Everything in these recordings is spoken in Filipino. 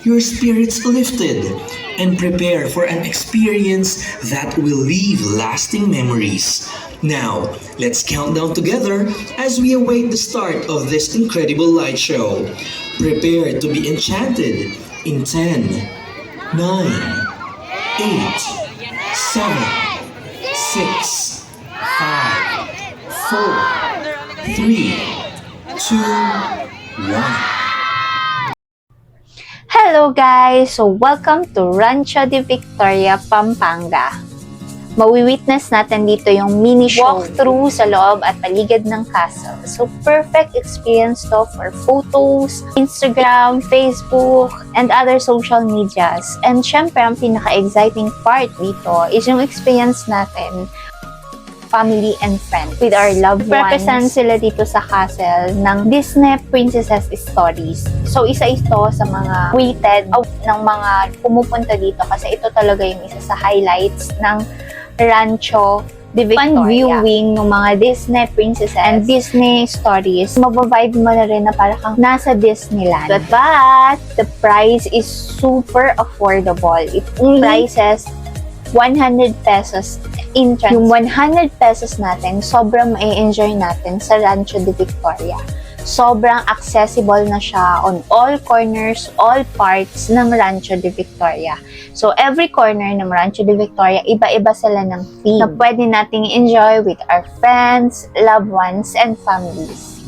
your spirits lifted, and prepare for an experience that will leave lasting memories. Now, let's count down together as we await the start of this incredible light show. Prepare to be enchanted in 10, 9, 8, 7, 6, 5, 4, 3, 2, 1. Hello guys! So welcome to Rancho de Victoria, Pampanga. Mawi-witness natin dito yung mini walkthrough sa loob at paligid ng castle. So perfect experience to for photos, Instagram, Facebook, and other social medias. And syempre, ang pinaka-exciting part dito is yung experience natin family and friends with our loved ones. Represent sila dito sa castle ng Disney Princesses Stories. So isa ito sa mga weighted ng mga pumupunta dito kasi ito talaga yung isa sa highlights ng Rancho de Victoria. Fun viewing ng mga Disney princesses and Disney stories. Mabavibe mo na rin na para kang nasa Disneyland. But the price is super affordable. It only prices 100 pesos entrance. Yung 100 pesos natin, sobrang mai-enjoy natin sa Rancho de Victoria. Sobrang accessible na siya on all corners, all parts ng Rancho de Victoria. So, every corner ng Rancho de Victoria, iba-iba sila ng theme na pwede nating enjoy with our friends, loved ones, and families.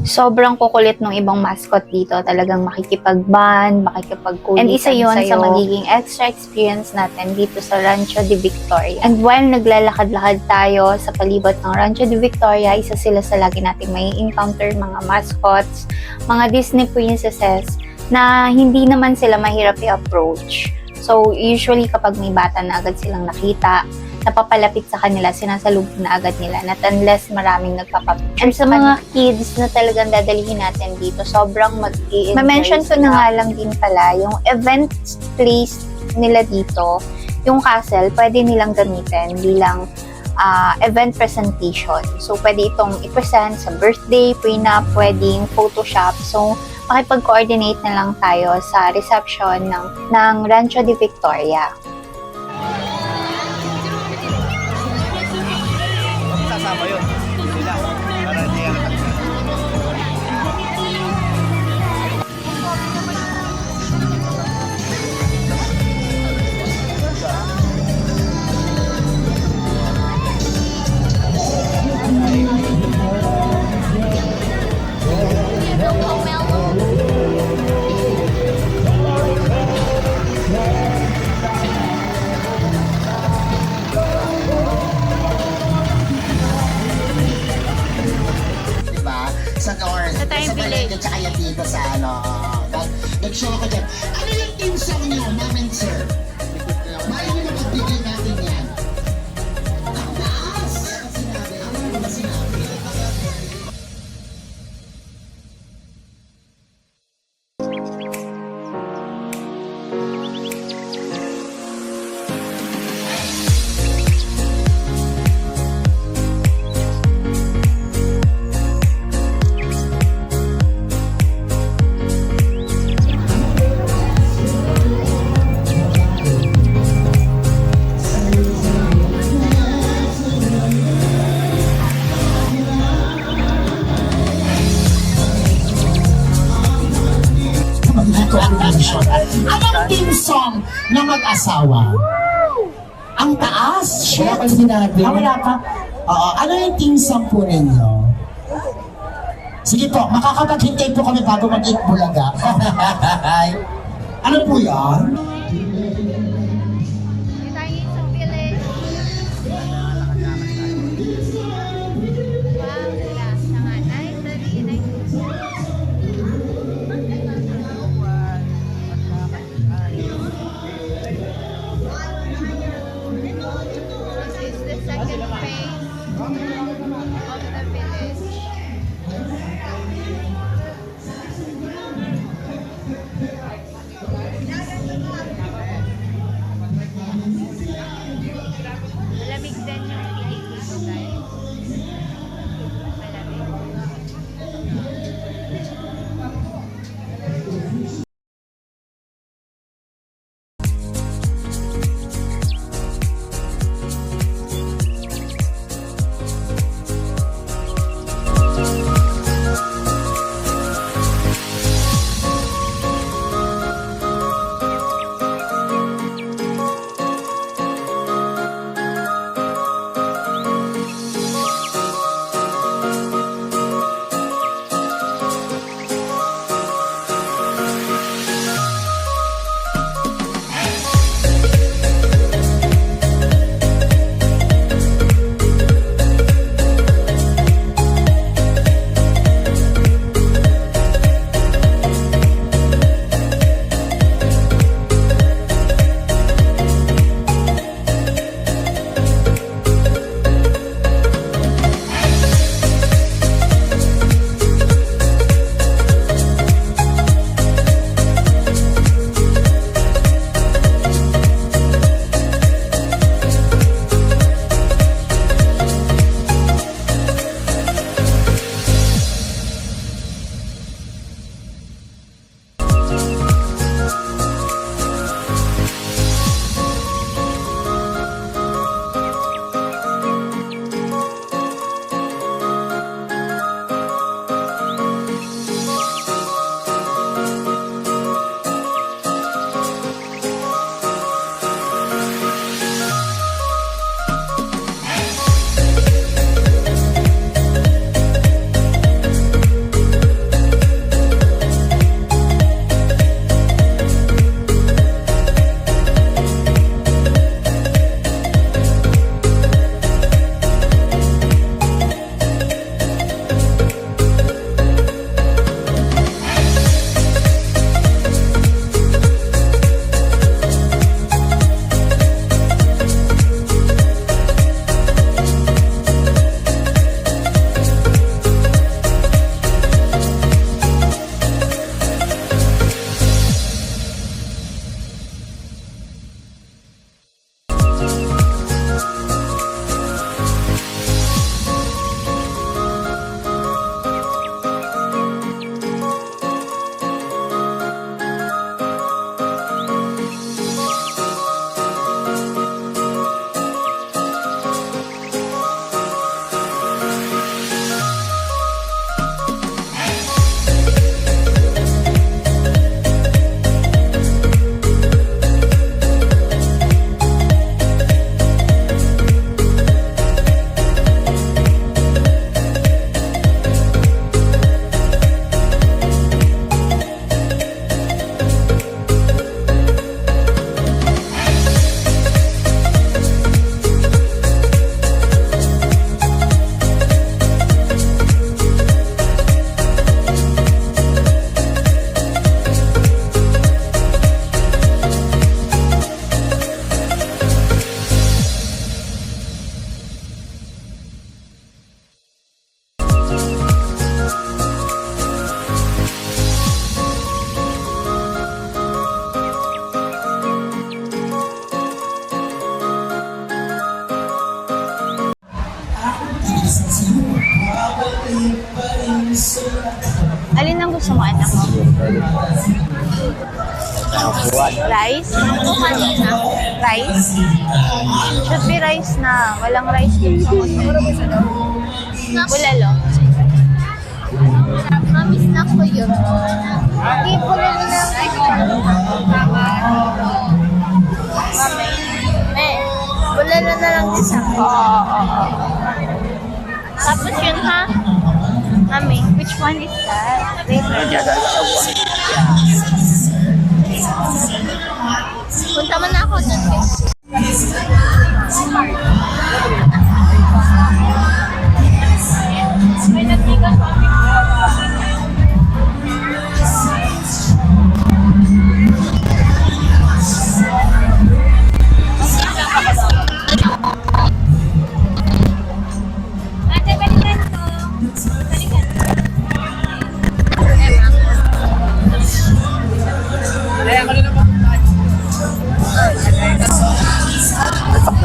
Sobrang kukulit ng ibang mascot dito. Talagang makikipag-bond, makikipag-kulitan. And isa yun sa magiging extra experience natin dito sa Rancho de Victoria. And while naglalakad-lakad tayo sa palibot ng Rancho de Victoria, isa sila sa lagi nating may encounter mga mascots, mga Disney princesses na hindi naman sila mahirap i-approach. So, usually kapag may bata na agad silang nakita, napapalapit sa kanila, sinasalubog na agad nila, not unless maraming nagpapapicture. And sa mga kids na talagang dadalhin natin dito, sobrang mag-i-enjoy. Ma-mention ko na nga lang din pala, yung event place nila dito, yung castle, pwede nilang gamitin bilang event presentation. So, pwede itong i-present sa birthday, prenup, wedding, photoshop. So, makipag-coordinate na lang tayo sa reception ng Rancho de Victoria. Kasama yun. Sila. Para hindi yan. Sa North, sa Balete, tsaka yan dito sa ano, nag-show ako dyan. Ano yung team song niyo, ma'am and sir? Bayan nyo magbigay natin yan. Ang taas! Ano ba sinabi? Anong team song na mag-asawa? Ang taas? Shit! Wala pa sinabi. Wala pa? Oo. Ano yung team song po ninyo? Sige po, makakapaghintay po kami bago mag-eat bulaga. Ano po yan? Alin ang gusto mo, anak? Rice? Rice? Should be rice na. Walang rice dito. Bulalo. Mami, snack ko yun. Hindi po na nila. Bulalo na lang isa. Oo. Tapos yun, ha? Mami, which one is that? Wait, Punta mo na ako dun.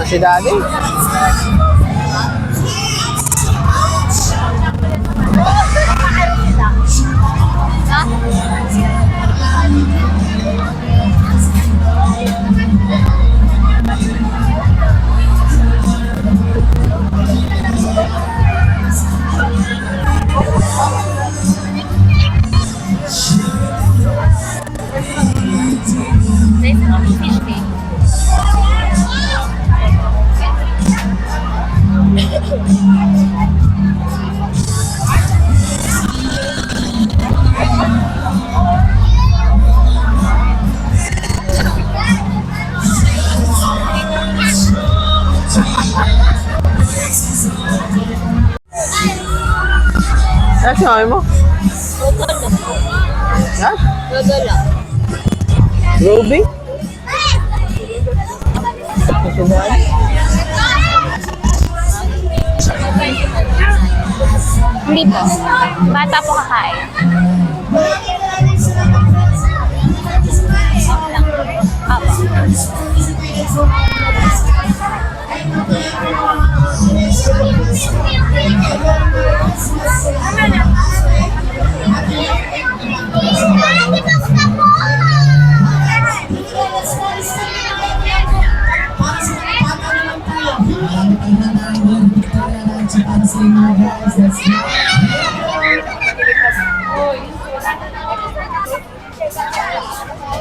Si Daddy. Ano sinabi mo? Ha? Gagala. Ruby? Hindi po. Bata po kakain.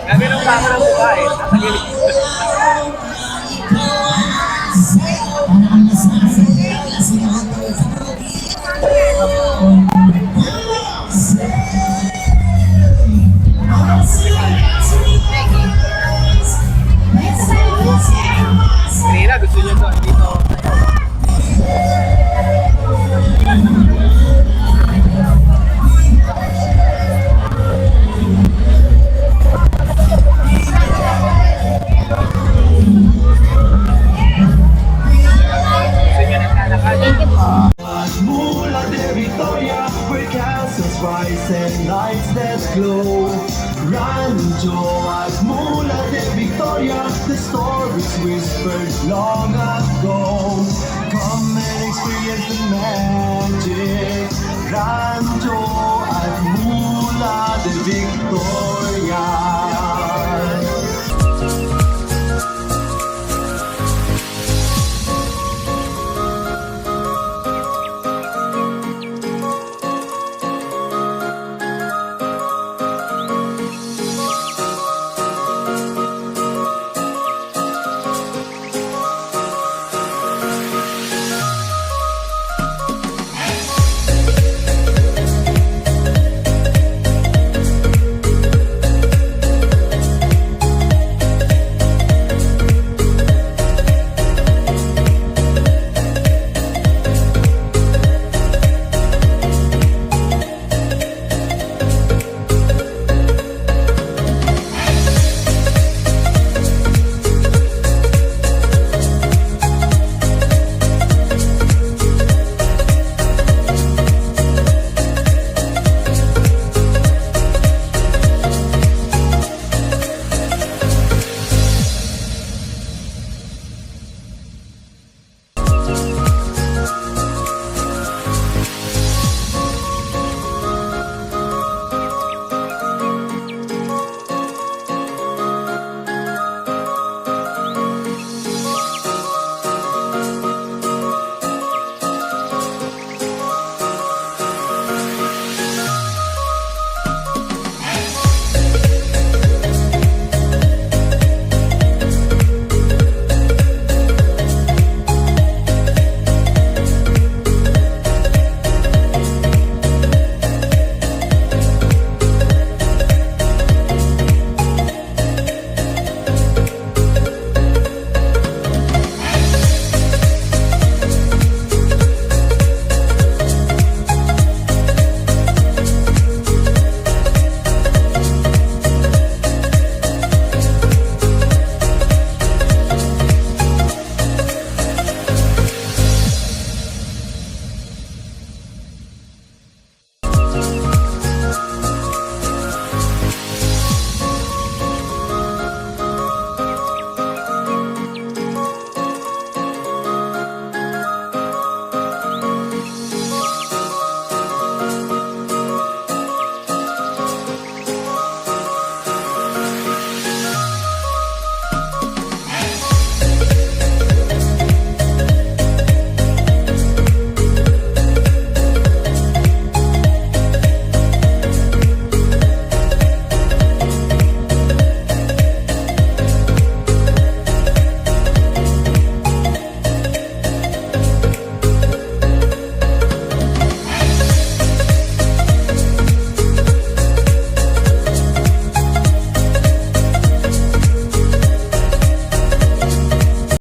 Gabi nung baka ng buka eh. Nasa gilid. Kanina gusto niyo to dito. Mula de Victoria, where castles rise and lights that glow. Rancho at Mula de Victoria, the stories whispered long ago. Come and experience the magic. Rancho at Mula de Victoria.